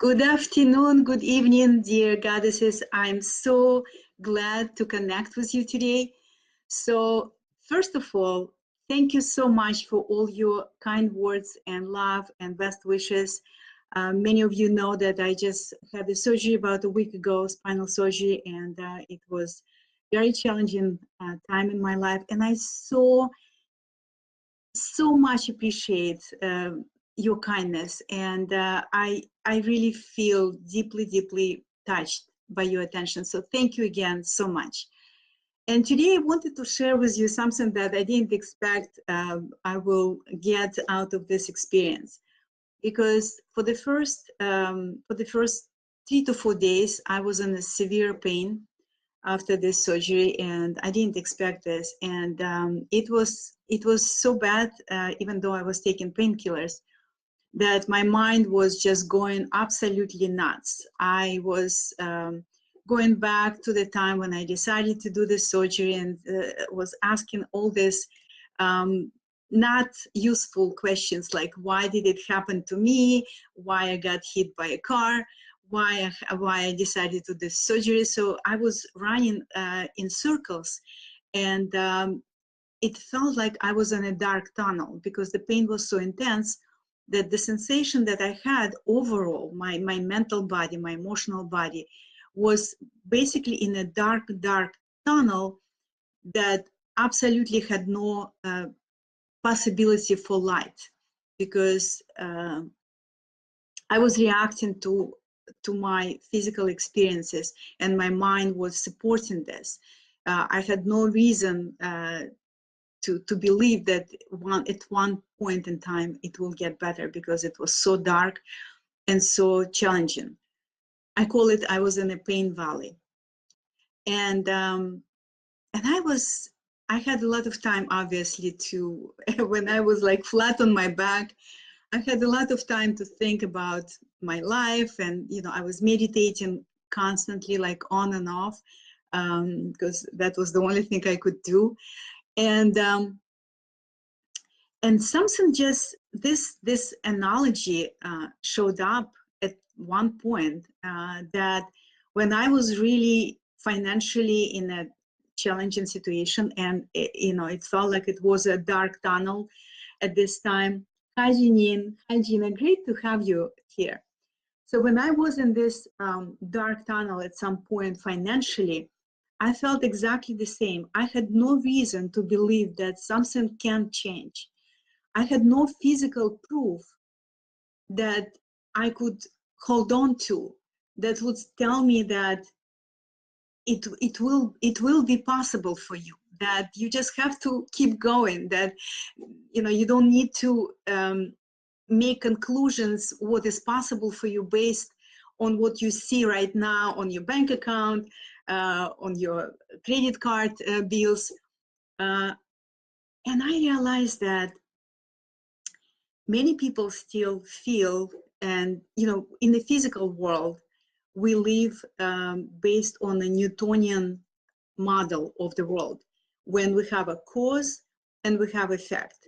Good afternoon, good evening, dear goddesses. I'm so glad to connect with you today. So, first of all, thank you so much for all your kind words and love and best wishes. Many of you know that I just had the surgery about a week ago, spinal surgery, and it was very challenging time in my life. And I so much appreciate your kindness, and I really feel deeply touched by your attention. So thank you again so much. And today I wanted to share with you something that I didn't expect I will get out of this experience, because for the first 3 to 4 days I was in a severe pain after this surgery, and I didn't expect this. And it was so bad, even though I was taking painkillers, that my mind was just going absolutely nuts. I was going back to the time when I decided to do this surgery, and was asking all this not useful questions like, why did it happen to me? Why I got hit by a car? Why I decided to do this surgery? So I was running in circles, and it felt like I was in a dark tunnel, because the pain was so intense that the sensation that I had overall, my mental body, my emotional body, was basically in a dark tunnel that absolutely had no possibility for light, because I was reacting to my physical experiences, and my mind was supporting this. I had no reason to believe that at one point in time it will get better, because it was so dark and so challenging. I call it, I was in a pain valley. And I had a lot of time, obviously, to when I was like flat on my back, I had a lot of time to think about my life. And I was meditating constantly, like on and off, because that was the only thing I could do. And something, just this analogy showed up at one point, that when I was really financially in a challenging situation, and it felt like it was a dark tunnel at this time. Hi, Gina, great to have you here. So when I was in this dark tunnel at some point financially, I felt exactly the same. I had no reason to believe that something can change. I had no physical proof that I could hold on to that would tell me that it will be possible for you, that you just have to keep going, that you don't need to make conclusions what is possible for you based on what you see right now on your bank account, on your credit card bills. And I realized that many people still feel, and in the physical world, we live based on a Newtonian model of the world, when we have a cause and we have effect.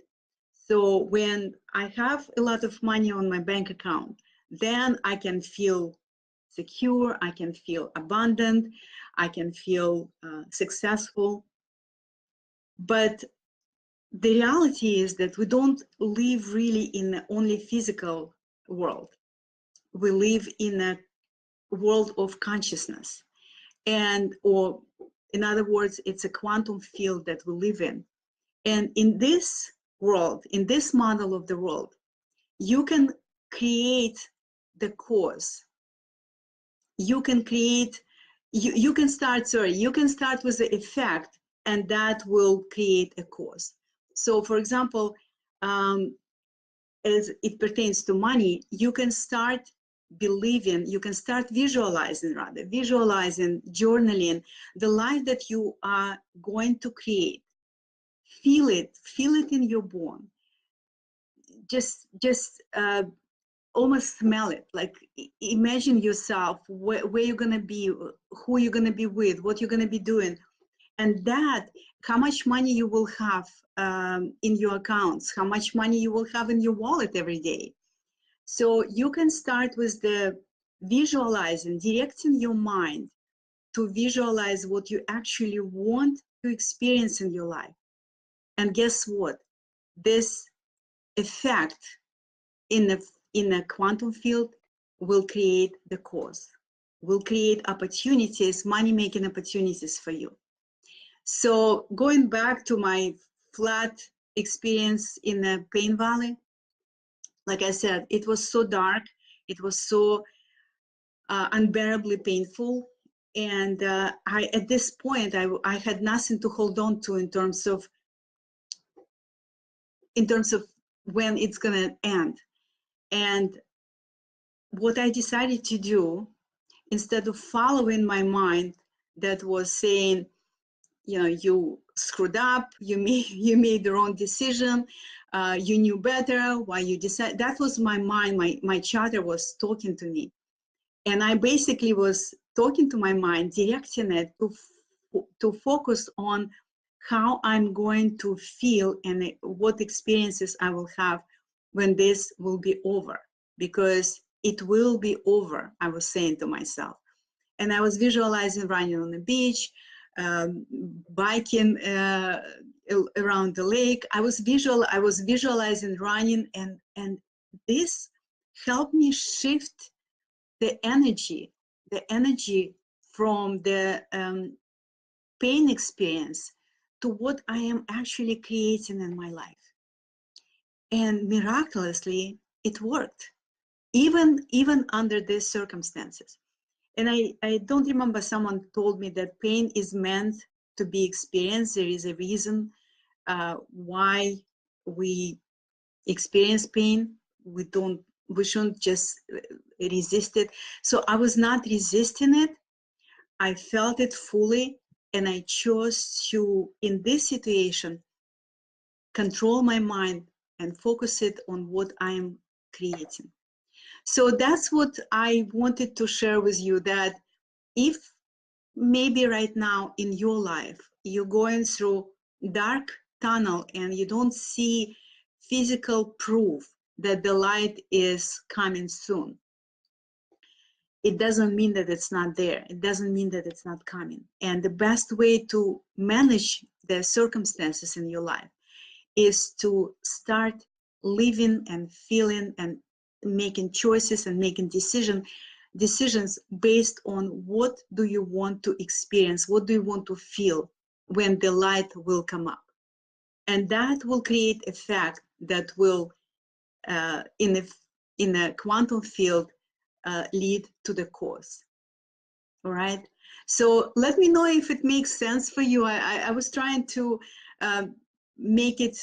So when I have a lot of money on my bank account, then I can feel secure, I can feel abundant, I can feel successful. But the reality is that we don't live really in the only physical world. We live in a world of consciousness, or in other words, it's a quantum field that we live in. And in this world, in this model of the world, you can create the cause. You can create, you can start with the effect, and that will create a cause. So for example, as it pertains to money, you can start believing, you can start visualizing, journaling the life that you are going to create. Feel it in your bone. Just almost smell it. Like, imagine yourself where you're gonna be, who you're gonna be with, what you're gonna be doing, and that how much money you will have in your accounts, how much money you will have in your wallet every day. So you can start with the visualizing, directing your mind to visualize what you actually want to experience in your life. And guess what? This effect in a quantum field will create the cause, will create opportunities, money-making opportunities for you. So going back to my flat experience in the pain valley, like I said, it was so dark, it was so unbearably painful. And at this point, I had nothing to hold on to in terms of when it's gonna end. And what I decided to do, instead of following my mind that was saying, you know, you screwed up, you made the wrong decision, you knew better, why you decided, that was my mind, my chatter was talking to me. And I basically was talking to my mind, directing it to focus on how I'm going to feel and what experiences I will have when this will be over, because it will be over, I was saying to myself. And I was visualizing running on the beach, biking around the lake. I was visualizing running, and this helped me shift the energy from the pain experience to what I am actually creating in my life. And miraculously, it worked, even under these circumstances. And I don't remember, someone told me that pain is meant to be experienced. There is a reason why we experience pain. We shouldn't just resist it. So I was not resisting it. I felt it fully, and I chose to, in this situation, control my mind and focus it on what I'm creating. So that's what I wanted to share with you, that if maybe right now in your life you're going through dark tunnel and you don't see physical proof that the light is coming soon, it doesn't mean that it's not there. It doesn't mean that it's not coming. And the best way to manage the circumstances in your life is to start living and feeling and making choices and making decisions based on what do you want to experience, what do you want to feel when the light will come up. And that will create a fact that will, in a quantum field, lead to the cause. All right. So let me know if it makes sense for you. I was trying to make it,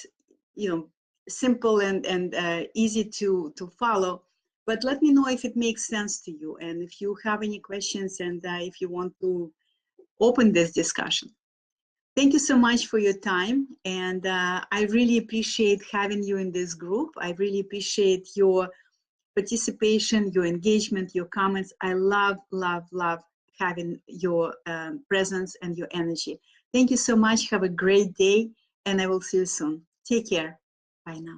you know, simple and easy to follow, but let me know if it makes sense to you, and if you have any questions, and if you want to open this discussion. Thank you so much for your time, and I really appreciate having you in this group. I really appreciate your participation, your engagement, your comments. I love having your presence and your energy. Thank you so much. Have a great day, and I will see you soon. Take care. Bye now.